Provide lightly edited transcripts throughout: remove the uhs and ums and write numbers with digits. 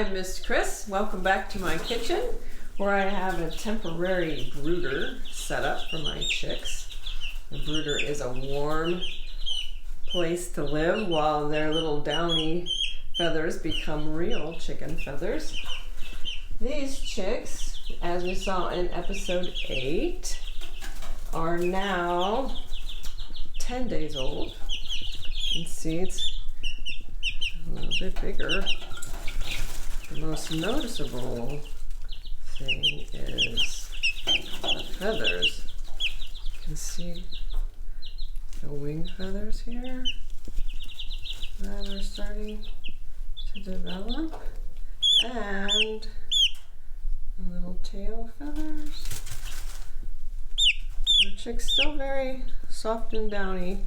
I'm Miss Chris. Welcome back to my kitchen where I have a temporary brooder set up for my chicks. The brooder is a warm place to live while their little downy feathers become real chicken feathers. These chicks, as we saw in episode 8, are now 10 days old. You can see it's a little bit bigger. The most noticeable thing is the feathers. You can see the wing feathers here that are starting to develop, and the little tail feathers. The chick's still very soft and downy,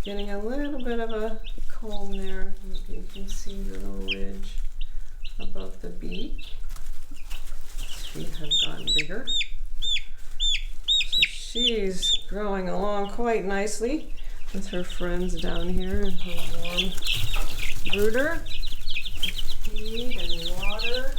getting a little bit of a comb there. You can see the little ridge above the beak. His feet have gotten bigger. So she's growing along quite nicely with her friends down here in her warm brooder. Feed and water.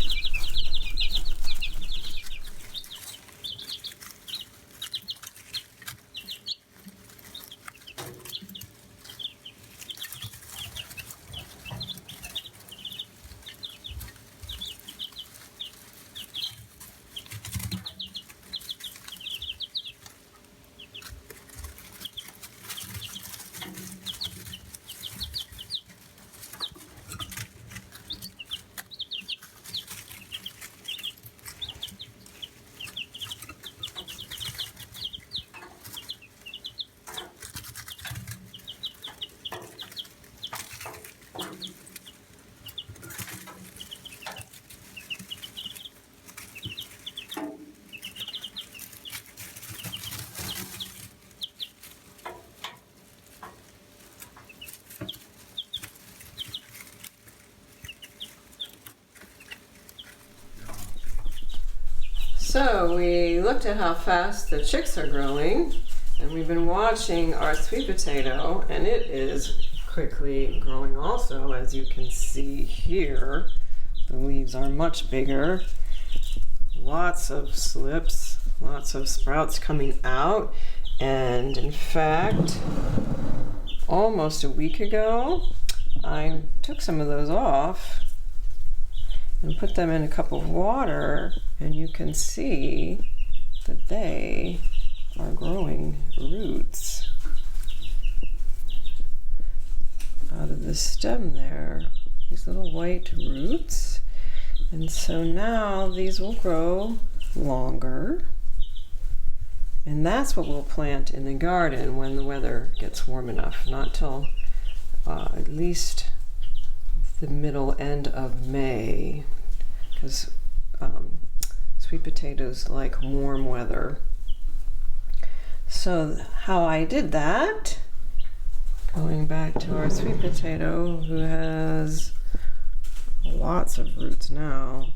So we looked at how fast the chicks are growing, and we've been watching our sweet potato, and it is quickly growing also. As you can see here, the leaves are much bigger, lots of slips, lots of sprouts coming out, and in fact, almost a week ago, I took some of those off and put them in a cup of water, and you can see that they are growing roots out of the stem there, these little white roots. And so now these will grow longer, and that's what we'll plant in the garden when the weather gets warm enough, not till at least the middle end of May, because sweet potatoes like warm weather. So how I did that, going back to our sweet potato, who has lots of roots now.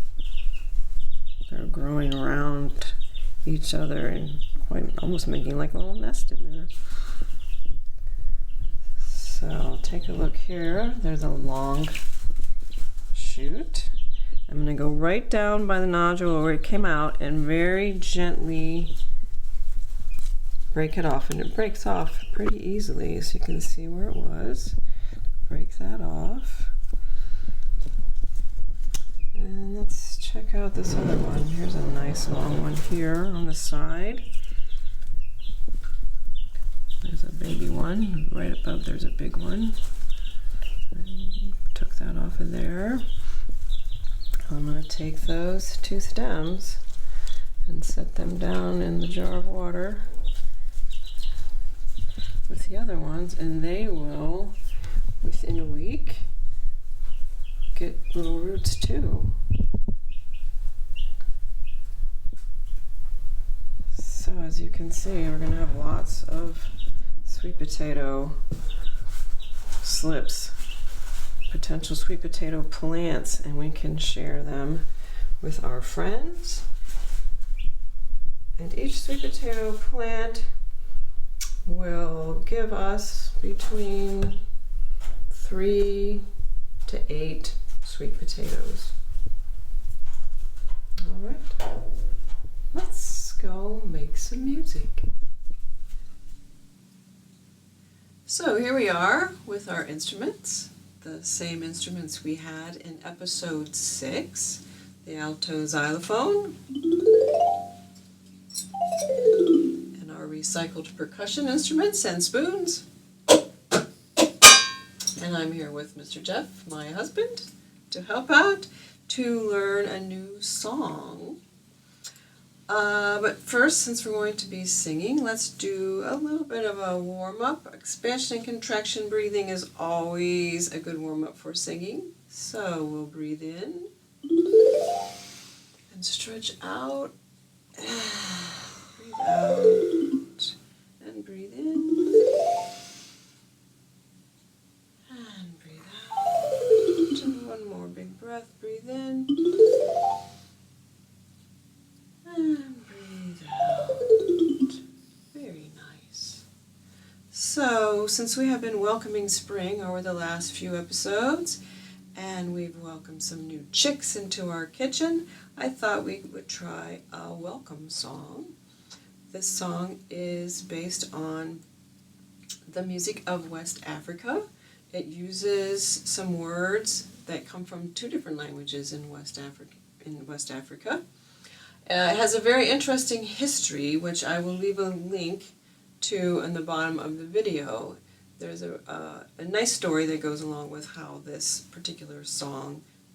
They're growing around each other and quite almost making like a little nest in there. So take a look here. There's a long shoot. I'm going to go right down by the nodule where it came out and very gently break it off. And it breaks off pretty easily, so you can see where it was. Break that off. And let's check out this other one. Here's a nice long one here on the side. There's a baby one. Right above there's a big one. And took that off of there. I'm going to take those two stems and set them down in the jar of water with the other ones, and they will, within a week, get little roots too. So as you can see, we're going to have lots of sweet potato slips, potential sweet potato plants, and we can share them with our friends. And each sweet potato plant will give us between 3 to 8 sweet potatoes. Alright, let's go make some music. So here we are with our instruments, the same instruments we had in episode 6, the alto xylophone, and our recycled percussion instruments and spoons. And I'm here with Mr. Jeff, my husband, to help out to learn a new song. But first, since we're going to be singing, let's do a little bit of a warm-up. Expansion and contraction breathing is always a good warm-up for singing. So we'll breathe in and stretch out. Breathe out and breathe in and breathe out. And one more big breath. Breathe in. And breathe out. Very nice. So, since we have been welcoming spring over the last few episodes, and we've welcomed some new chicks into our kitchen, I thought we would try a welcome song. This song is based on the music of West Africa. It uses some words that come from 2 different languages in West Africa. It has a very interesting history, which I will leave a link to in the bottom of the video. There's a nice story that goes along with how this particular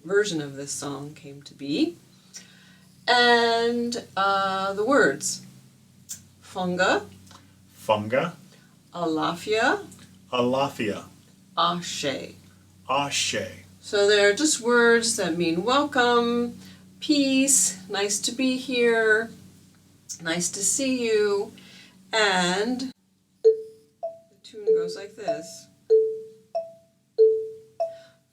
version of this song came to be. And the words: Funga, Alafia, ashe. So they're just words that mean welcome, peace, nice to be here, nice to see you, and the tune goes like this.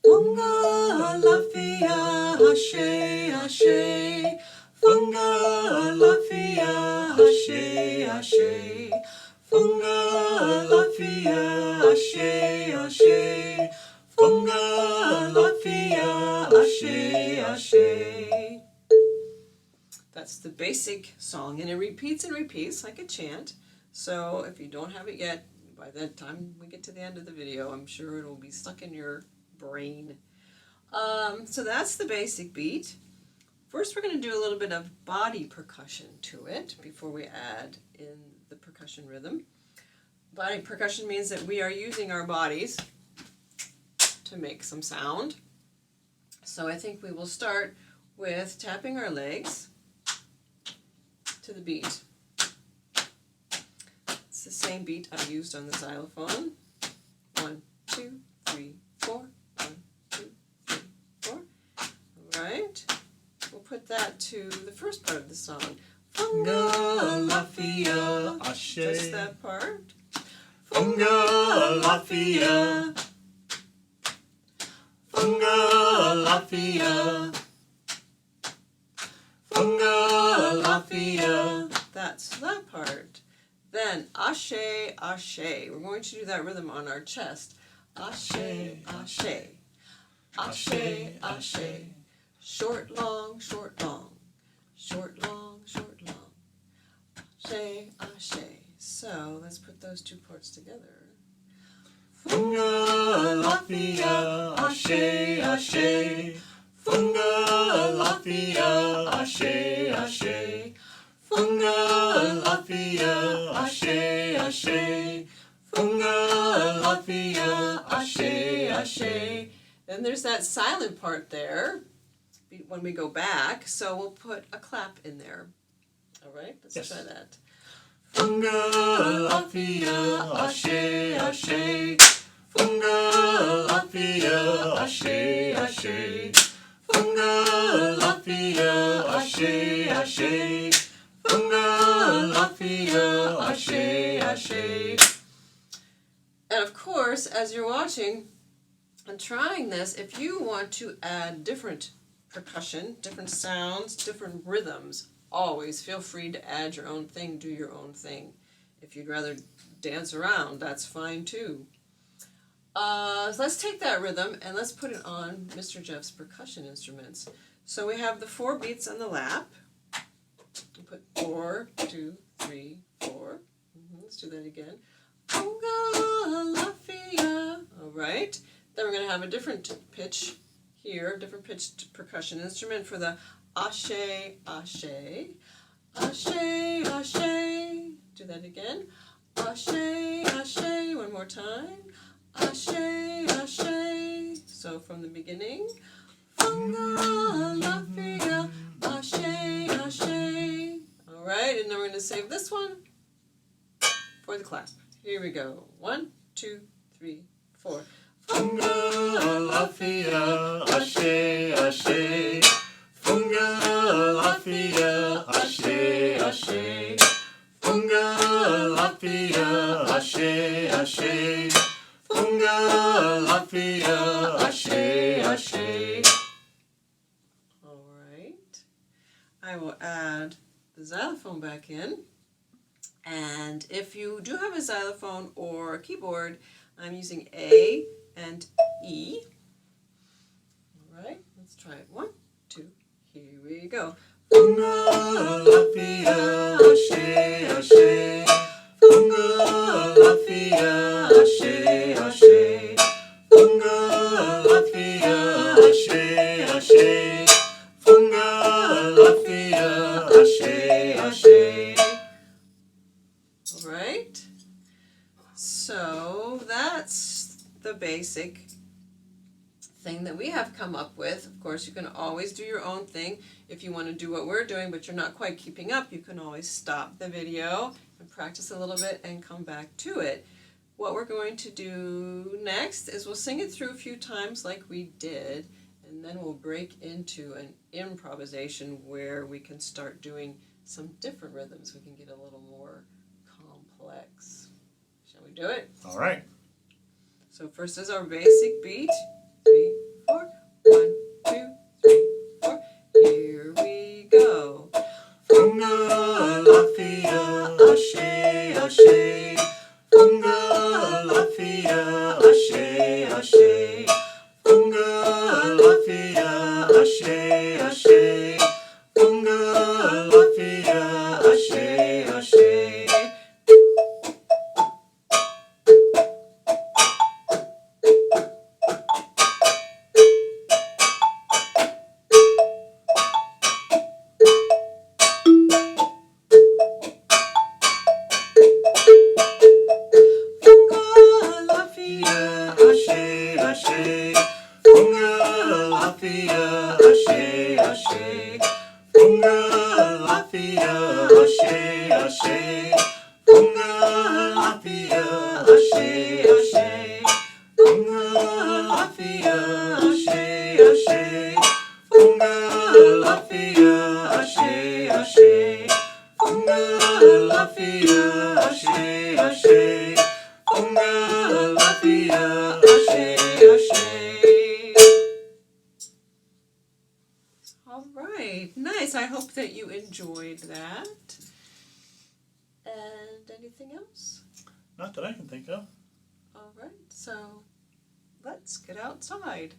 Funga Alafia, ashe, ashe. Funga Alafia, ashe, ashe. Funga Alafia, ashe, ashe. Funga Alafia, ashe, ashe. That's the basic song, and it repeats and repeats like a chant. So if you don't have it yet, by the time we get to the end of the video, I'm sure it'll be stuck in your brain. So that's the basic beat. First, we're going to do a little bit of body percussion to it before we add in the percussion rhythm. Body percussion means that we are using our bodies to make some sound. So I think we will start with tapping our legs to the beat. It's the same beat I used on the xylophone. 1, 2, 3, 4. 1, 2, 3, 4. All right. We'll put that to the first part of the song. Funga Alafia, ashe. Just that part. Funga Alafia. Funga Alafia. Funga Alafia. That's that part. Then ashe, ashe. We're going to do that rhythm on our chest. Ashe, ashe. Ashe, ashe. Short, long, short, long. Short, long, short, long. Ashe, ashe. So let's put those 2 parts together. Funga Alafia, ashe, ashe. Funga Alafia, ashe, ashe. Funga Alafia, ashe, ashe. Funga Alafia, ashe, ashe. Then there's that silent part there when we go back, so we'll put a clap in there. All right, let's try that. Funga Alafia, ashe, ashe. Funga Alafia, ashe, ashe. Funga Alafia, ashe, ashe. Funga Alafia, ashe, ashe. And of course, as you're watching and trying this, if you want to add different percussion, different sounds, different rhythms, always feel free to add your own thing, do your own thing. If you'd rather dance around, that's fine too. So let's take that rhythm and let's put it on Mr. Jeff's percussion instruments. So we have the 4 beats on the lap. We put 4, 2, 3, 4. Let's do that again. Funga Alafia. All right. Then we're going to have a different pitch here, different pitched percussion instrument for the ashe, ashe. Ashe, ashe. Do that again. Ashe, ashe. One more time. Ashe, ashe. So from the beginning. Funga Alafia. Ashe, ashe. All right, and then we're going to save this one for the clap. Here we go. 1, 2, 3, 4. Funga Alafia, ashe, ashe. Funga Alafia, ashe, ashe. Funga Alafia, ashe, ashe. Funga Alafia, ashe, ashe. All right. I will add the xylophone back in. And if you do have a xylophone or a keyboard, I'm using A and E. All right, let's try it. 1, 2, here we go. Funga Alafia, ashe, ashe. Funga Alafia, ashe, ashe. Funga Alafia, ashe, ashe. Funga Alafia, ashe, ashe. All right, so that's the basic thing that we have come up with. Of course, you can always do your own thing. If you want to do what we're doing, but you're not quite keeping up, you can always stop the video and practice a little bit and come back to it. What we're going to do next is we'll sing it through a few times like we did, and then we'll break into an improvisation where we can start doing some different rhythms. We can get a little more complex. Shall we do it? All right. So first is our basic beat. 3, 4. 1, 2, 3, 4. Here we go. Funga Alafia, ashe, ashe. Funga Alafia, ashe, ashe. Funga Alafia, ashe, ashe. Funga Alafia, ashe, ashe. All right, nice. I hope that you enjoyed that. And anything else? Not that I can think of. All right, so let's get outside.